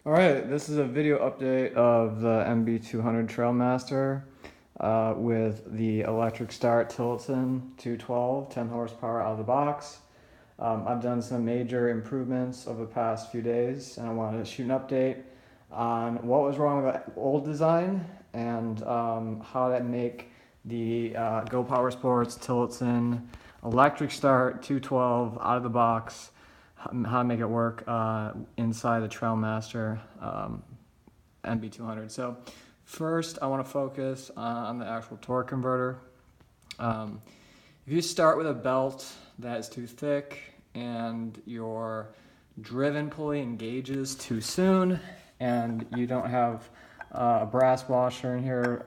All right, this is a video update of the MB200 TrailMaster with the electric start Tillotson 212, 10 horsepower out of the box. I've done some major improvements over the past few days, and I wanted to shoot an update on what was wrong with the old design and how to make the Go Power Sports Tillotson electric start 212 out of the box, how to make it work inside the TrailMaster MB200. So first I want to focus on the actual torque converter. If you start with a belt that is too thick and your driven pulley engages too soon and you don't have a brass washer in here,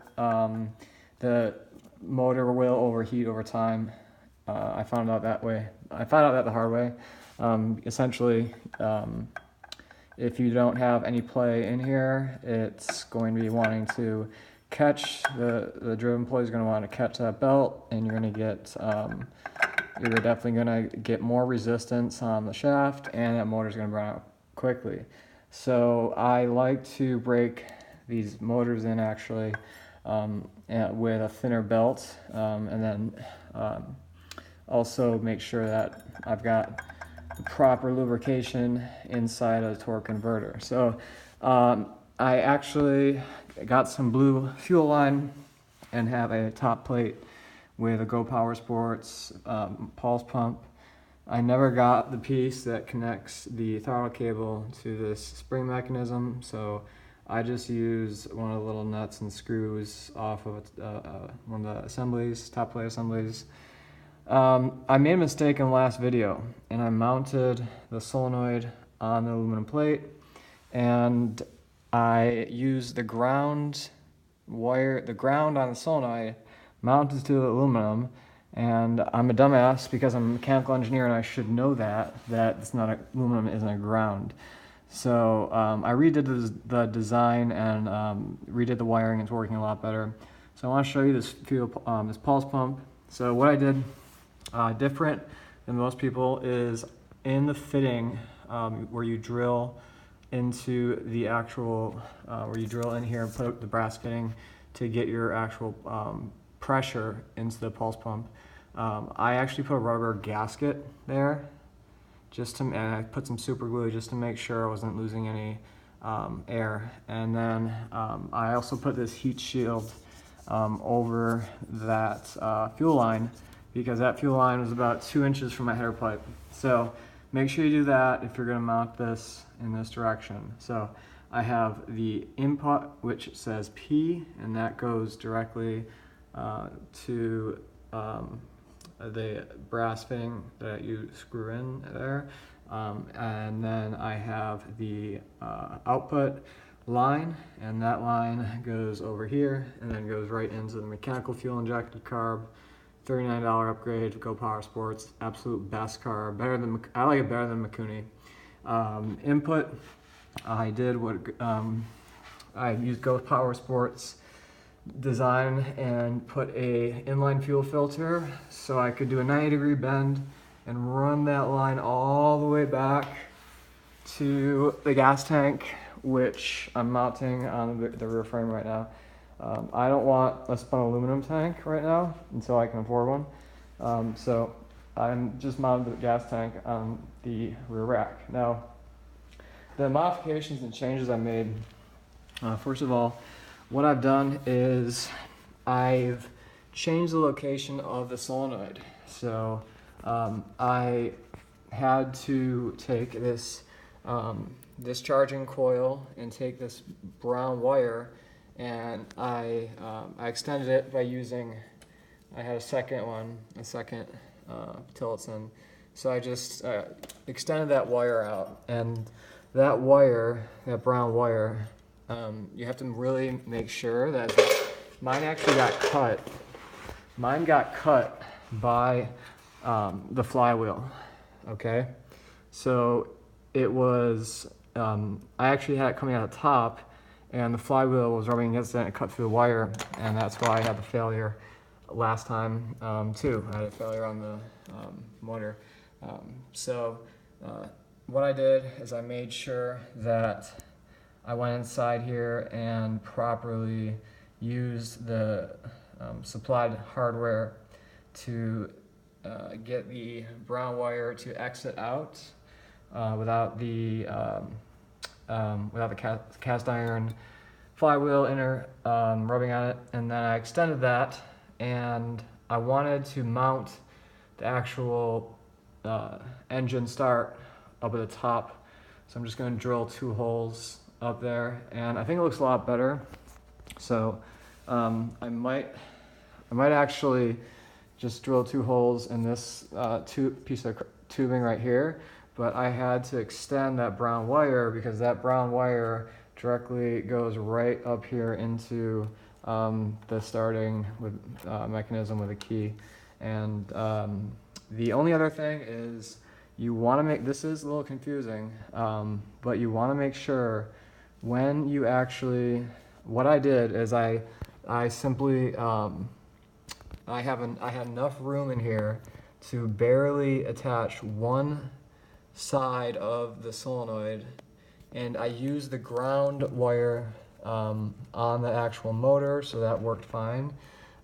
the motor will overheat over time. I found out that the hard way. Essentially, if you don't have any play in here, it's going to be wanting to catch, the driven pulley is going to want to catch that belt, and you're going to get, you're definitely going to get more resistance on the shaft, and that motor is going to burn out quickly. So I like to break these motors in actually with a thinner belt, and then also make sure that I've got proper lubrication inside of the torque converter. So I actually got some blue fuel line and have a top plate with a Go Power Sports pulse pump. I never got the piece that connects the throttle cable to this spring mechanism, so I just use one of the little nuts and screws off of one of the assemblies, top plate assemblies. I made a mistake in the last video, and I mounted the solenoid on the aluminum plate, and I used the ground wire, the ground on the solenoid mounted to the aluminum, and I'm a dumbass because I'm a mechanical engineer and I should know that it's not aluminum isn't a ground. So I redid the design and redid the wiring. It's working a lot better. So I want to show you this this pulse pump. So what I did different than most people is in the fitting where you drill into the actual, where you drill in here and put the brass fitting to get your actual pressure into the pulse pump. I actually put a rubber gasket there and I put some super glue just to make sure I wasn't losing any air. And then I also put this heat shield over that fuel line, because that fuel line was about 2 inches from my header pipe. So make sure you do that if you're going to mount this in this direction. So I have the input, which says P, and that goes directly to the brass fitting that you screw in there. And then I have the output line, and that line goes over here and then goes right into the mechanical fuel injected carb. $39 upgrade, Go Power Sports, absolute best car. I like it better than Mikuni. Input, I used Go Power Sports design and put a inline fuel filter so I could do a 90-degree bend and run that line all the way back to the gas tank, which I'm mounting on the rear frame right now. I don't want a spun aluminum tank right now until I can afford one. So I'm just mounted the gas tank on the rear rack. Now, the modifications and changes I made, first of all, what I've done is I've changed the location of the solenoid. So I had to take this discharging coil and take this brown wire, and I extended it by using, I had a second Tillotson. So I just extended that wire out, and that wire, that brown wire, you have to really make sure that mine actually got cut. Mine got cut by the flywheel, okay? So it was, I actually had it coming out of the top, and the flywheel was rubbing against it and it cut through the wire, and that's why I had the failure last time too. I had a failure on the motor. So what I did is I made sure that I went inside here and properly used the supplied hardware to get the brown wire to exit out without the cast iron flywheel rubbing on it, and then I extended that, and I wanted to mount the actual engine start up at the top, so I'm just going to drill 2 holes up there, and I think it looks a lot better. So I might actually just drill 2 holes in this piece of tubing right here, but I had to extend that brown wire because that brown wire directly goes right up here into the starting mechanism with a key. And the only other thing is you want to make, this is a little confusing, but you want to make sure when you actually, what I did is I simply, I had enough room in here to barely attach one side of the solenoid, and I used the ground wire on the actual motor, so that worked fine.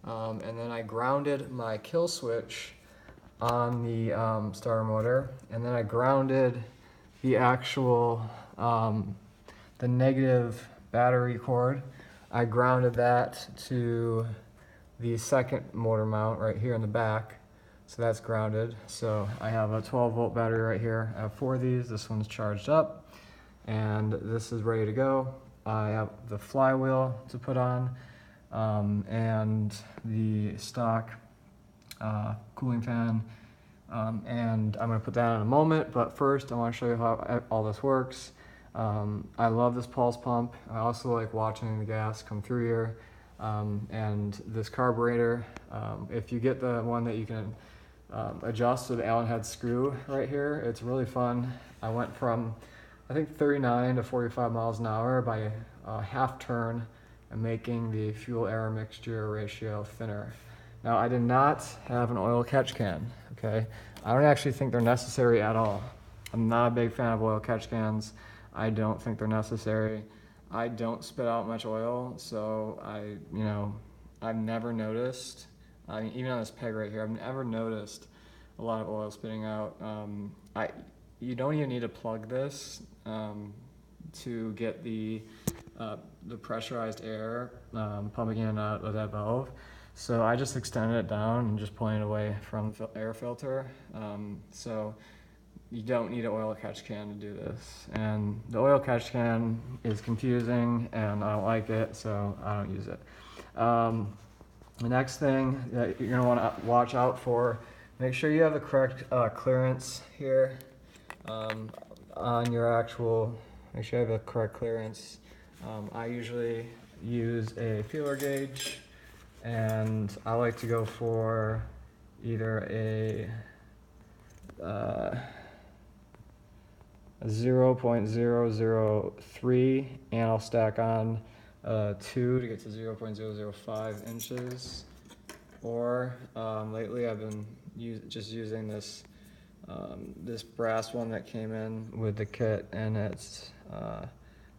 And then I grounded my kill switch on the starter motor, and then I grounded the actual the negative battery cord. I grounded that to the second motor mount right here in the back, so that's grounded. So I have a 12-volt battery right here. I have 4 of these. This one's charged up, and this is ready to go. I have the flywheel to put on, and the stock cooling fan, and I'm going to put that on in a moment, but first I want to show you how all this works. I love this pulse pump. I also like watching the gas come through here, and this carburetor. If you get the one that you can adjust with the Allen head screw right here, it's really fun. I went from, I think, 39 to 45 miles an hour by a half turn, and making the fuel air mixture ratio thinner. Now, I did not have an oil catch can, okay? I don't actually think they're necessary at all. I'm not a big fan of oil catch cans. I don't think they're necessary. I don't spit out much oil, so I've never noticed, even on this peg right here, I've never noticed a lot of oil spitting out. You don't even need to plug this to get the pressurized air pumping in and out of that valve. So I just extended it down and just pointed away from the air filter. So you don't need an oil catch can to do this. And the oil catch can is confusing, and I don't like it, so I don't use it. The next thing that you're gonna wanna watch out for, make sure you have the correct clearance here on your actual, make sure you have the correct clearance. I usually use a feeler gauge, and I like to go for either a 0.003, and I'll stack on 2 to get to 0.005 inches. Or lately I've been just using this this brass one that came in with the kit, and it's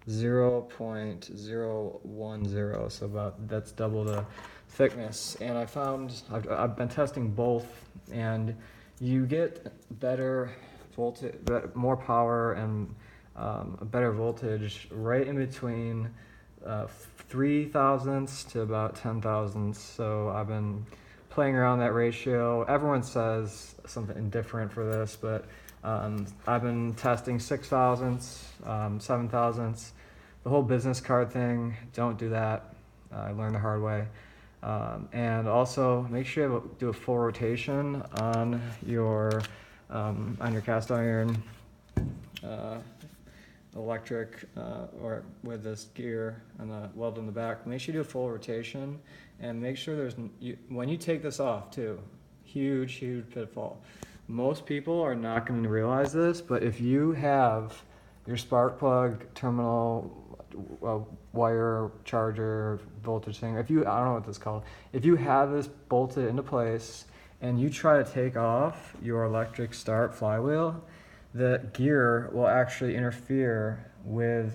0.010, so that's double the thickness. And I found I've been testing both, and you get better voltage, more power, and a better voltage right in between 3 thousandths to about 10 thousandths. So I've been playing around that ratio. Everyone says something different for this, but I've been testing 6 thousandths, 7 thousandths. The whole business card thing, don't do that. I learned the hard way. And also make sure you do a full rotation on your cast iron electric or with this gear and the weld in the back. Make sure you do a full rotation, and make sure when you take this off too, huge pitfall. Most people are not going to realize this, but if you have your spark plug terminal wire charger voltage thing, I don't know what this is called, if you have this bolted into place and you try to take off your electric start flywheel, the gear will actually interfere with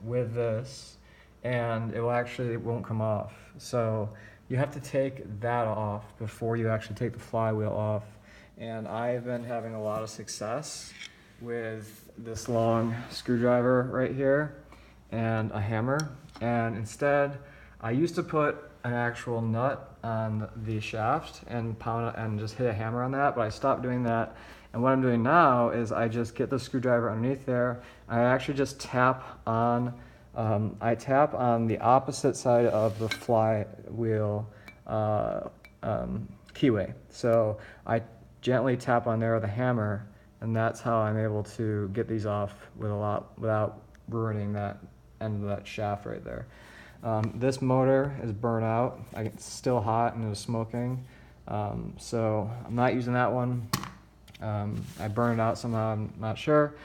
with this, and it won't come off. So you have to take that off before you actually take the flywheel off. And I've been having a lot of success with this long screwdriver right here and a hammer. And instead, I used to put an actual nut on the shaft and pound it and just hit a hammer on that, but I stopped doing that. And what I'm doing now is I just get the screwdriver underneath there. I actually just tap on, I tap on the opposite side of the flywheel keyway. So I gently tap on there with a hammer, and that's how I'm able to get these off without ruining that end of that shaft right there. This motor is burnt out. It's still hot and it was smoking. So I'm not using that one. I burned it out somehow, I'm not sure.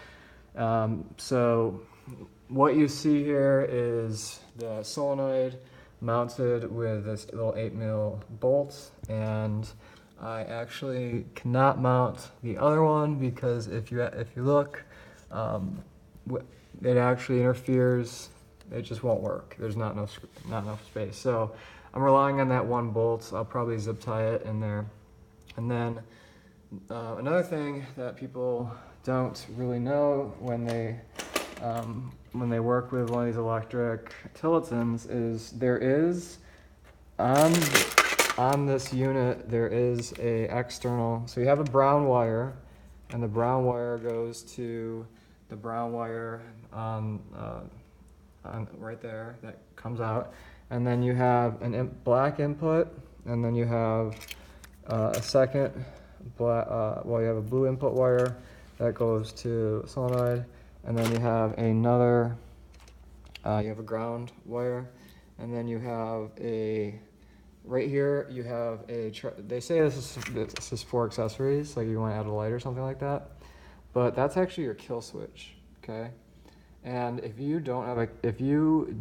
So what you see here is the solenoid mounted with this little 8mm bolt, and I actually cannot mount the other one because if you look, it actually interferes. It just won't work. There's not enough space. So I'm relying on that one bolt. I'll probably zip tie it in there. And then another thing that people don't really know when they work with one of these electric Tillotsons is there is on this unit there is a external. So you have a brown wire, and the brown wire goes to the brown wire on right there that comes out, and then you have black input, and then you have a second black, you have a blue input wire that goes to solenoid, and then you have another, you have a ground wire, and then you have right here you have they say this is for accessories, like you want to add a light or something like that, but that's actually your kill switch, okay? And if you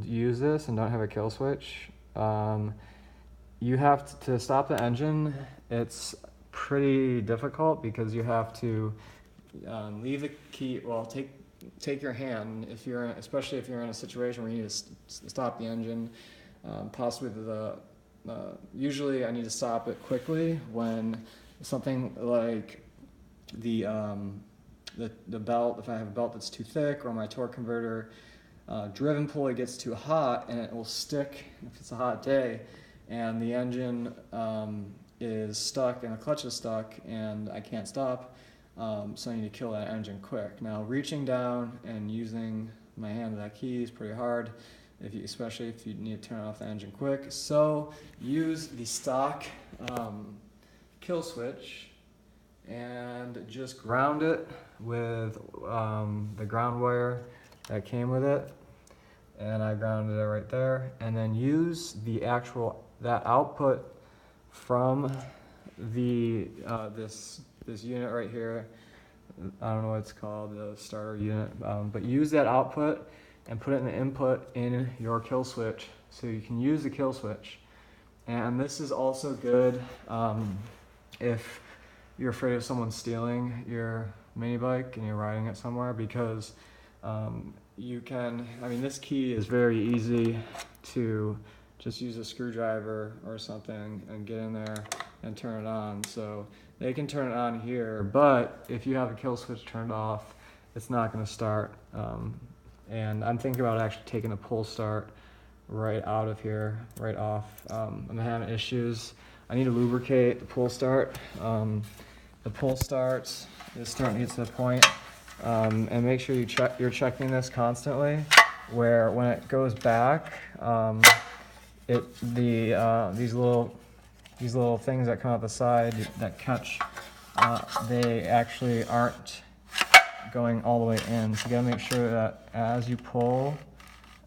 use this and don't have a kill switch, you have to stop the engine. It's pretty difficult because you have to leave the key. Well, take your hand especially if you're in a situation where you need to stop the engine. Possibly usually I need to stop it quickly when something like the belt, if I have a belt that's too thick, or my torque converter driven pulley gets too hot, and it will stick if it's a hot day, and the engine is stuck and the clutch is stuck and I can't stop, so I need to kill that engine quick. Now, reaching down and using my hand to that key is pretty hard, especially if you need to turn off the engine quick. So use the stock kill switch and just ground it with the ground wire that came with it, and I grounded it right there, and then use that output from the this unit right here. I don't know what it's called, the starter unit, but use that output and put it in the input in your kill switch, so you can use the kill switch. And this is also good if you're afraid of someone stealing your mini bike and you're riding it somewhere, because this key is very easy to just use a screwdriver or something and get in there and turn it on. So they can turn it on here, but if you have a kill switch turned off, it's not going to start. And I'm thinking about actually taking the pull start right out of here, right off. I'm having issues. I need to lubricate the pull start. The pull start is starting to get to the point, and make sure you're checking this constantly, where when it goes back, these little things that come out the side that catch, they actually aren't going all the way in. So you gotta make sure that as you pull,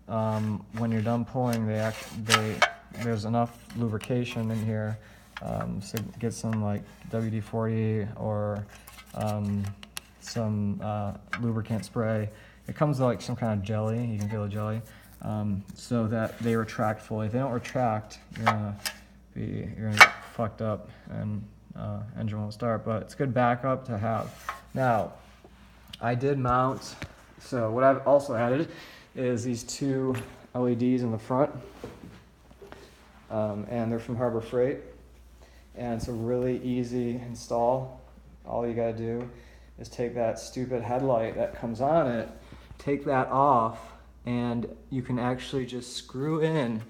when you're done pulling, there's enough lubrication in here. So get some like WD-40 or some lubricant spray. It comes with like some kind of jelly. You can feel the jelly, so that they retract fully. If they don't retract, you're gonna get fucked up and engine won't start. But it's good backup to have. Now, I did mount. So what I've also added is these two LEDs in the front, and they're from Harbor Freight, and it's a really easy install. All you gotta do is take that stupid headlight that comes on it, take that off, and you can actually just screw in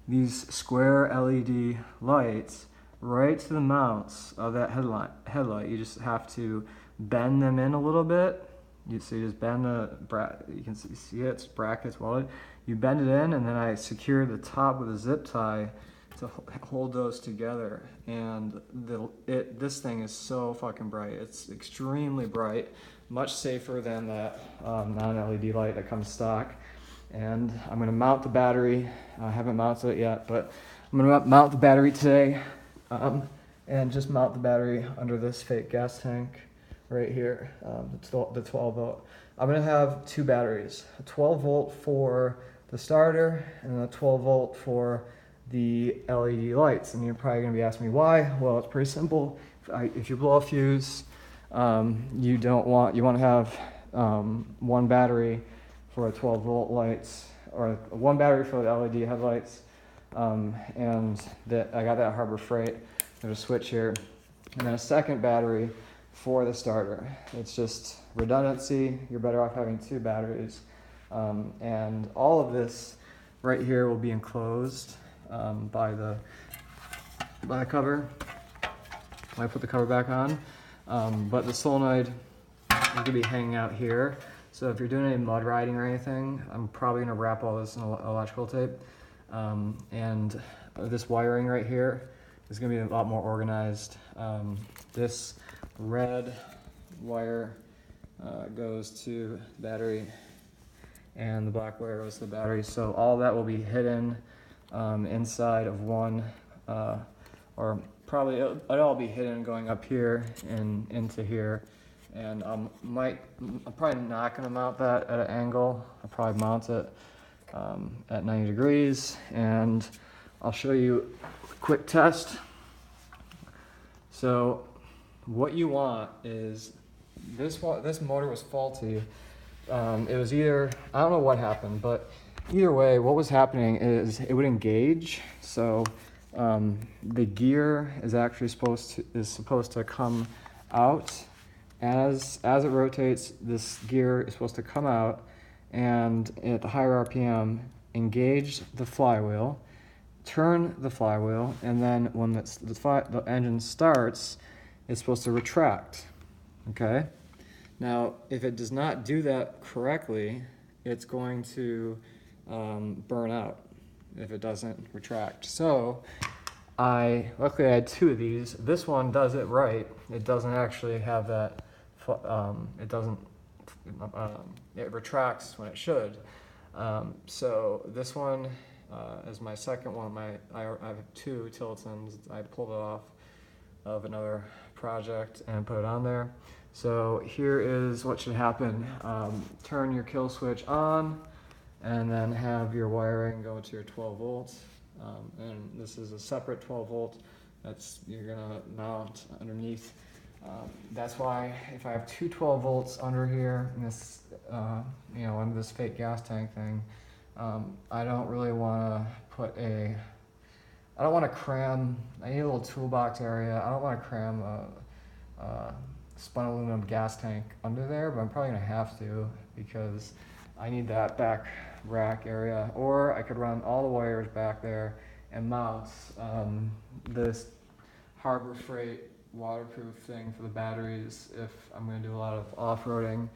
these square LED lights right to the mounts of that headlight. You just have to bend them in a little bit. You just bend you can see it's brackets welded. You bend it in, and then I secure the top with a zip tie to hold those together. And this thing is so fucking bright. It's extremely bright, much safer than that non-LED light that comes stock. And I'm gonna mount the battery. I haven't mounted it yet, but I'm gonna mount the battery today, and just mount the battery under this fake gas tank right here, the 12 volt. I'm gonna have two batteries, a 12 volt for the starter and a 12 volt for the LED lights. And you're probably gonna be asking me why. Well, it's pretty simple. If you blow a fuse, you wanna have one battery for a 12 volt lights, or one battery for the LED headlights, and I got that Harbor Freight. There's a switch here, and then a second battery for the starter. It's just redundancy. You're better off having two batteries, and all of this right here will be enclosed by the cover. I put the cover back on, but the solenoid is gonna be hanging out here. So if you're doing any mud riding or anything, I'm probably gonna wrap all this in electrical tape. And this wiring right here is gonna be a lot more organized. This red wire goes to the battery, and the black wire goes to the battery. So all that will be hidden inside of one, or probably it'll all be hidden going up here and into here. And I'm probably not gonna mount that at an angle. I'll probably mount it at 90 degrees, and I'll show you a quick test. So what you want is, this motor was faulty. It was either, I don't know what happened, but either way, what was happening is it would engage. So the gear is actually supposed to come out. As it rotates, this gear is supposed to come out, and at the higher RPM, engage the flywheel, turn the flywheel, and then when the engine starts, it's supposed to retract. Okay? Now, if it does not do that correctly, it's going to burn out if it doesn't retract. So luckily I had two of these. This one does it right. It doesn't actually have that. It retracts when it should. So this one is my second one. I have two Tillotsons. I pulled it off of another project and put it on there. So here is what should happen. Turn your kill switch on, and then have your wiring go to your 12 volts. And this is a separate 12 volt you're gonna mount underneath. That's why if I have two 12 volts under here in this, under this fake gas tank thing, I don't really want to I don't want to cram. I need a little toolbox area. I don't want to cram a spun aluminum gas tank under there, but I'm probably gonna have to, because I need that back rack area. Or I could run all the wires back there and mount this Harbor Freight waterproof thing for the batteries if I'm going to do a lot of off-roading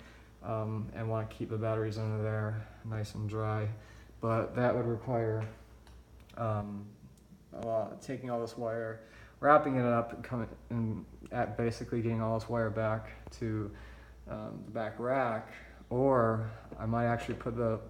and want to keep the batteries under there nice and dry. But that would require taking all this wire, wrapping it up, and basically getting all this wire back to the back rack. Or I might actually put that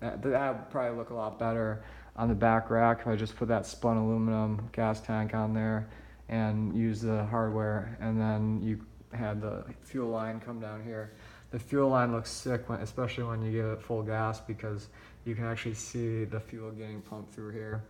would probably look a lot better on the back rack if I just put that spun aluminum gas tank on there and use the hardware, and then you had the fuel line come down here. The fuel line looks sick, especially when you give it full gas, because you can actually see the fuel getting pumped through here.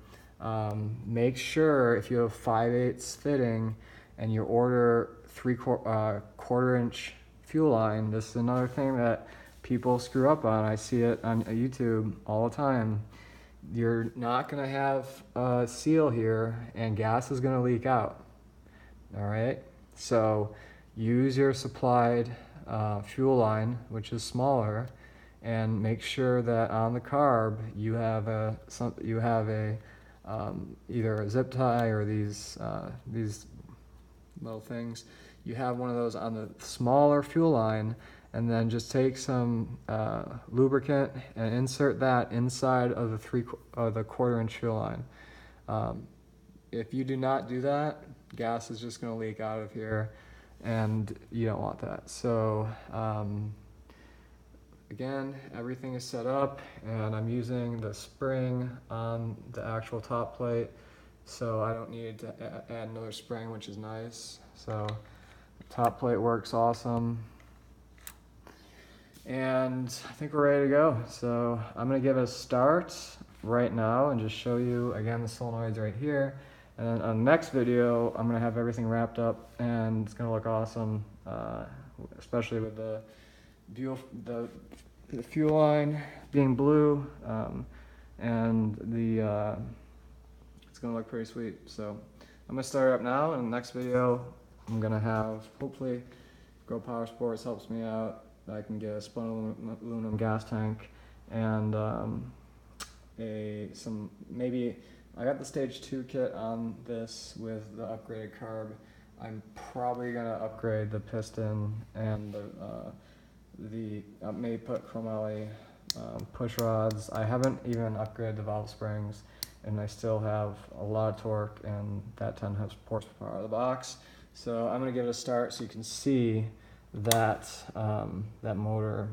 Make sure if you have 5/8 fitting and you order 3/4 inch fuel line, this is another thing that people screw up on. I see it on YouTube all the time. You're not gonna have a seal here and gas is gonna leak out. All right, so use your supplied fuel line, which is smaller, and make sure that on the carb you have either a zip tie or these little things. You have one of those on the smaller fuel line, and then just take some lubricant and insert that inside of the quarter-inch fuel line. If you do not do that, gas is just going to leak out of here, and you don't want that. So again, everything is set up, and I'm using the spring on the actual top plate, so I don't need to add another spring, which is nice. So the top plate works awesome. And I think we're ready to go. So I'm gonna give it a start right now and just show you again the solenoid's right here. And then on the next video, I'm gonna have everything wrapped up and it's gonna look awesome, especially with the fuel line being blue, and it's gonna look pretty sweet. So I'm gonna start it up now, and in the next video, I'm gonna have, hopefully, Grow Power Sports helps me out. I can get a spun aluminum gas tank and maybe I got the stage 2 kit on this with the upgraded carb. I'm probably gonna upgrade the piston and maybe put chromoly push rods. I haven't even upgraded the valve springs, and I still have a lot of torque and that 10 horsepower out of the box. So I'm gonna give it a start so you can see that motor.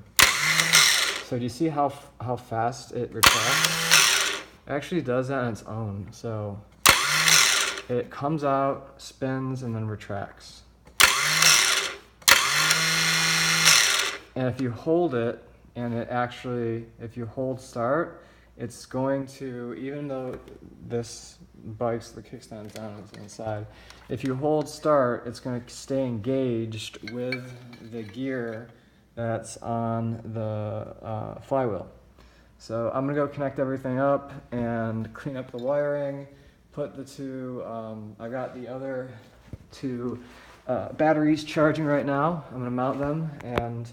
So do you see how fast it retracts? It actually does that on its own. So it comes out, spins, and then retracts. And if you hold it, and if you hold start, it's going to, even though this bike's, the kickstand's down on the inside, if you hold start, it's going to stay engaged with the gear that's on the flywheel. So I'm going to go connect everything up and clean up the wiring, put the two, I got the other two batteries charging right now. I'm going to mount them, and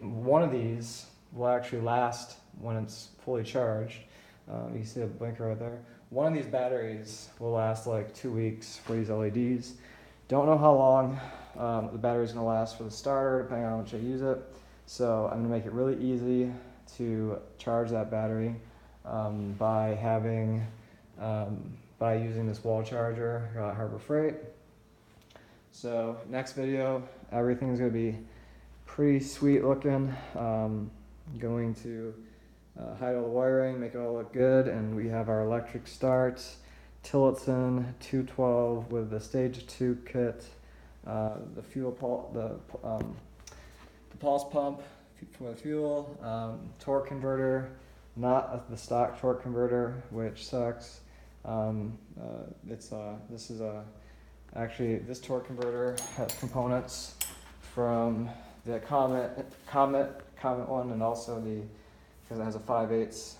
one of these will actually last when it's fully charged. You see the blinker right there. One of these batteries will last like 2 weeks for these LEDs. Don't know how long the battery's gonna last for the starter, depending on how much I use it. So I'm gonna make it really easy to charge that battery by using this wall charger at Harbor Freight. So next video, everything's gonna be pretty sweet looking. Going to hide all the wiring, make it all look good, and we have our electric start, Tillotson 212 with the stage 2 kit, the pulse pump for the fuel, torque converter, not the stock torque converter, which sucks. This torque converter has components from the Comet one, and also because it has a 5/8,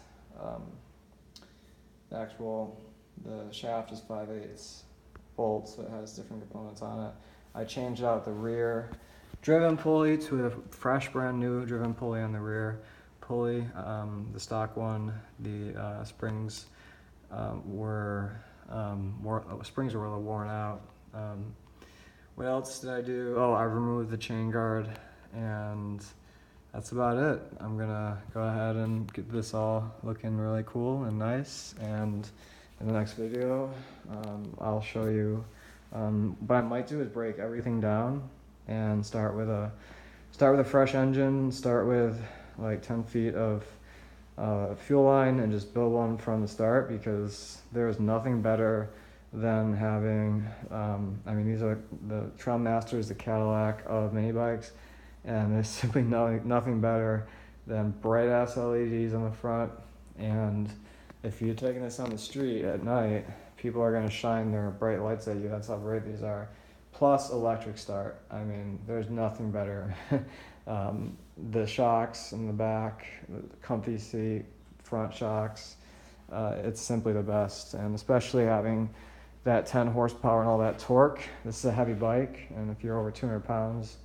the shaft is 5/8 bolts, so it has different components on it. I changed out the rear driven pulley to a fresh brand new driven pulley on the rear pulley. The stock one, the springs were a little worn out. What else did I do? Oh, I removed the chain guard, and that's about it. I'm gonna go ahead and get this all looking really cool and nice, and in the next video I'll show you what I might do is break everything down and start with a fresh engine, start with like 10 feet of fuel line, and just build one from the start, because there's nothing better than having these are the TrailMaster is the Cadillac of mini bikes, and there's simply nothing better than bright ass LEDs on the front. And if you're taking this on the street at night, people are going to shine their bright lights at you. That's how bright these are. Plus electric start. I mean, there's nothing better. The shocks in the back, the comfy seat, front shocks, it's simply the best. And especially having that 10 horsepower and all that torque. This is a heavy bike, and if you're over 200 pounds,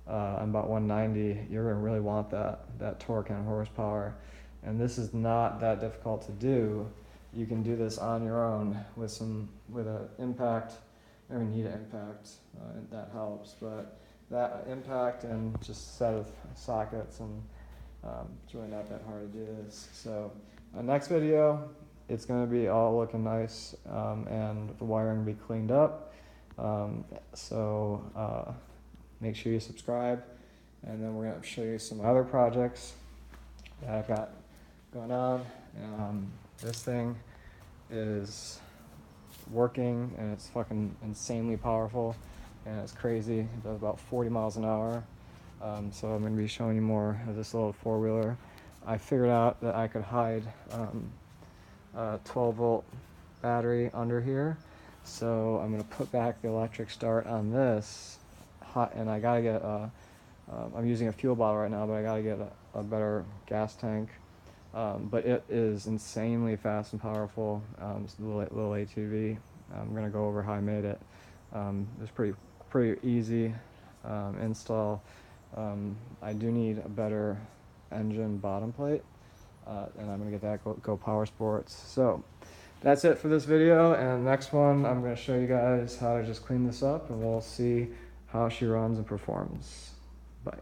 I'm about 190, you're gonna really want that torque and horsepower. And this is not that difficult to do. You can do this on your own with an impact. I mean, need an impact, that helps, but that impact and just set of sockets, and it's really not that hard to do this. So next video, it's going to be all looking nice, and the wiring will be cleaned up. So make sure you subscribe, and then we're going to show you some other projects that I've got going on. This thing is working, and it's fucking insanely powerful, and it's crazy. It does about 40 miles an hour. So I'm going to be showing you more of this little four-wheeler. I figured out that I could hide a 12-volt battery under here, so I'm going to put back the electric start on this. And I gotta get I'm using a fuel bottle right now, but I gotta get a better gas tank. But it is insanely fast and powerful. It's a little ATV. I'm gonna go over how I made it. It's pretty easy install. I do need a better engine bottom plate, and I'm gonna get that go Power Sports. So that's it for this video, and next one I'm gonna show you guys how to just clean this up, and we'll see how she runs and performs. Bye.